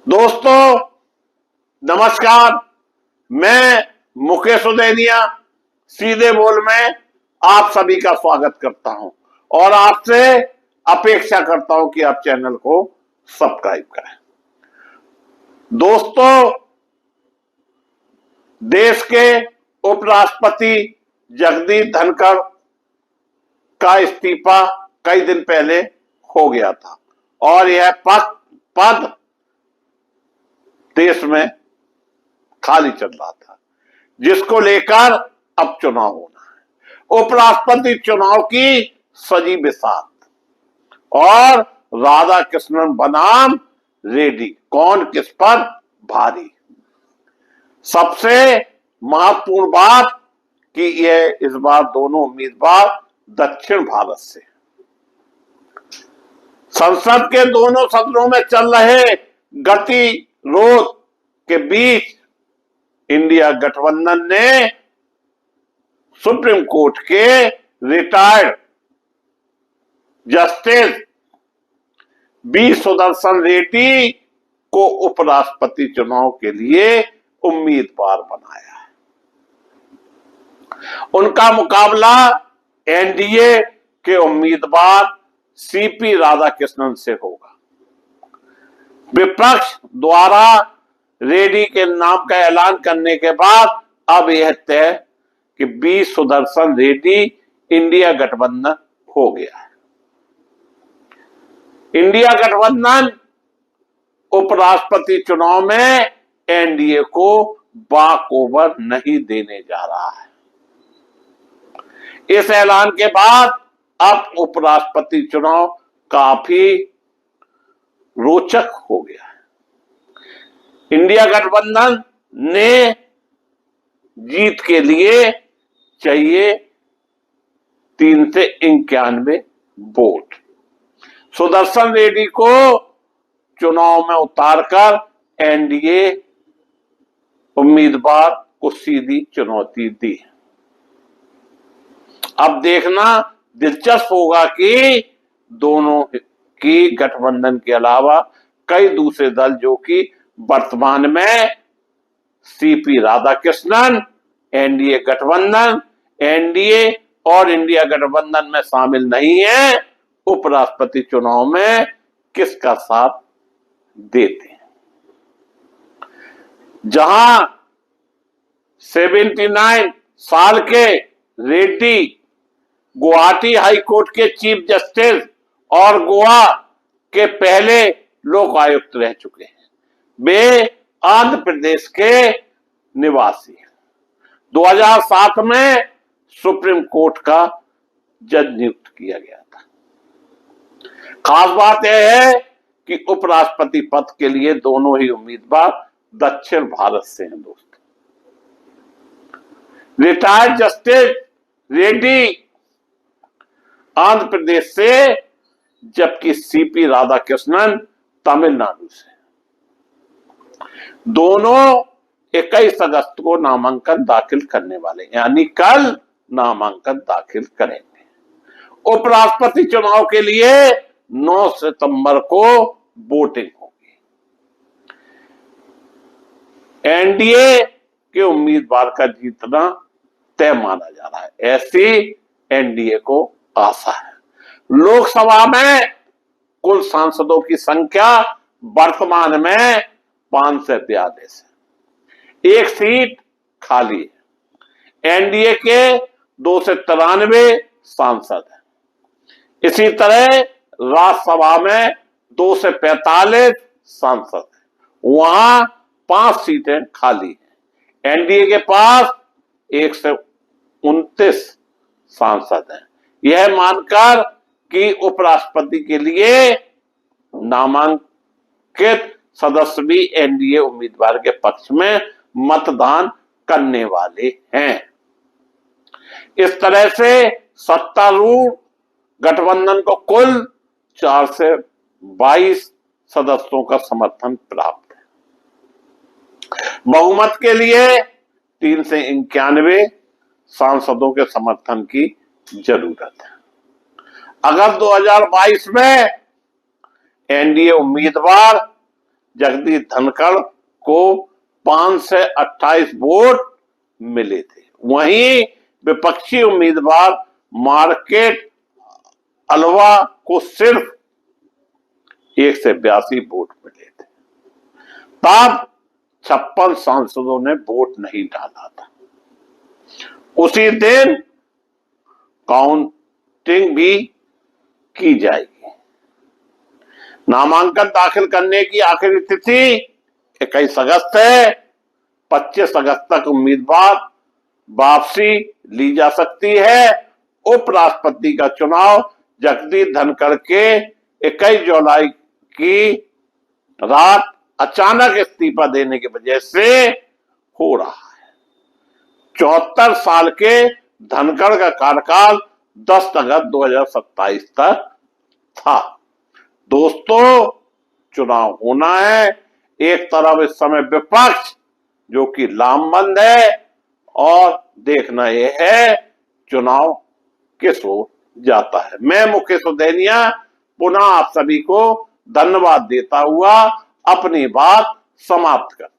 दोस्तों नमस्कार, मैं मुकेश उदेनिया सीधे बोल में आप सभी का स्वागत करता हूं और आपसे अपेक्षा करता हूं कि आप चैनल को सब्सक्राइब करें। दोस्तों, देश के उपराष्ट्रपति जगदीप धनखड़ का इस्तीफा कई दिन पहले हो गया था और यह पद देश में खाली चल रहा था, जिसको लेकर अब चुनाव होना है। उपराष्ट्रपति चुनाव की सजी बिसात और राधा कृष्णन बनाम रेड्डी, कौन किस पर भारी। सबसे महत्वपूर्ण बात कि यह इस बार दोनों उम्मीदवार दक्षिण भारत से। संसद के दोनों सदनों में चल रहे गतिरोध के बीच इंडिया गठबंधन ने सुप्रीम कोर्ट के retired justice B Sudarshan Reddy को उपराष्ट्रपति चुनाव के लिए उम्मीदवार बनाया है। उनका मुकाबला एनडीए के उम्मीदवार सीपी राधाकृष्णन से होगा। विपक्ष द्वारा रेड्डी के नाम का ऐलान करने के बाद अब यह तय कि बी सुदर्शन रेड्डी इंडिया गठबंधन हो गया है। इंडिया गठबंधन उपराष्ट्रपति चुनाव में एनडीए को वॉक ओवर नहीं देने जा रहा है। इस ऐलान के बाद अब उपराष्ट्रपति चुनाव काफी रोचक हो गया है। इंडिया गठबंधन ने जीत के लिए चाहिए 3 से 91 वोट। सुदर्शन रेड्डी को चुनाव में उतारकर एनडीए उम्मीदवार को सीधी चुनौती दी। अब देखना दिलचस्प होगा कि दोनों की गठबंधन के अलावा कई दूसरे दल जो कि वर्तमान में सीपी राधाकृष्णन, एनडीए गठबंधन, एनडीए और इंडिया गठबंधन में शामिल नहीं है, उपराष्ट्रपति चुनाव में किसका साथ देते हैं। जहां 79 साल के रेड्डी गुवाहाटी हाईकोर्ट के चीफ जस्टिस और गोवा के पहले लोक आयुक्त रह चुके हैं, वे आंध्र प्रदेश के निवासी हैं। 2007 में सुप्रीम कोर्ट का जज नियुक्त किया गया था। खास बात यह है कि उपराष्ट्रपति पद के लिए दोनों ही उम्मीदवार दक्षिण भारत से हैं। दोस्तों, रिटायर्ड जस्टिस रेड्डी आंध्र प्रदेश से, जबकि सीपी राधाकृष्णन तमिलनाडु से। दोनों 21 अगस्त को नामांकन दाखिल करने वाले, यानी कल नामांकन दाखिल करेंगे। उपराष्ट्रपति चुनाव के लिए 9 सितंबर को वोटिंग होगी। एनडीए के उम्मीदवार का जीतना तय माना जा रहा है, ऐसी एनडीए को आशा है। लोकसभा में कुल सांसदों की संख्या वर्तमान में 542 है। एक सीट खाली है। एनडीए के 293 सांसद हैं। इसी तरह राज्यसभा में 245 सांसद हैं। वहां 5 सीटें खाली हैं। एनडीए के पास 129 सांसद हैं। यह मानकर कि उपराष्ट्रपति के लिए नामांकित सदस्य भी एनडीए उम्मीदवार के पक्ष में मतदान करने वाले हैं। इस तरह से सत्तारूढ़ गठबंधन को कुल 4 से 22 सदस्यों का समर्थन प्राप्त है। बहुमत के लिए 3 से 91 सांसदों के समर्थन की जरूरत है। अगस्त 2022 में एनडीए उम्मीदवार जगदीश धनखड़ को 5 से 28 वोट मिले थे। वहीं विपक्षी उम्मीदवार मार्केट अलवा को सिर्फ 1 से 82 वोट मिले थे। तब 56 सांसदों ने वोट नहीं डाला था। उसी दिन काउंटिंग भी की जाएगी। नामांकन दाखिल करने की आखिरी तिथि 21 अगस्त है। 25 अगस्त तक उम्मीदवार वापसी ली जा सकती है। उपराष्ट्रपति का चुनाव जगदीश धनखड़ के 21 जुलाई की रात अचानक इस्तीफा देने की वजह से हो रहा है। 74 साल के धनखड़ का कार्यकाल 10 अगस्त 2027 तक था। दोस्तों, चुनाव होना है। एक तरफ इस समय विपक्ष जो कि लामबंद है और देखना यह है चुनाव किस ओर जाता है। मैं मुकेश उदैनिया पुनः आप सभी को धन्यवाद देता हुआ अपनी बात समाप्त करता हूं।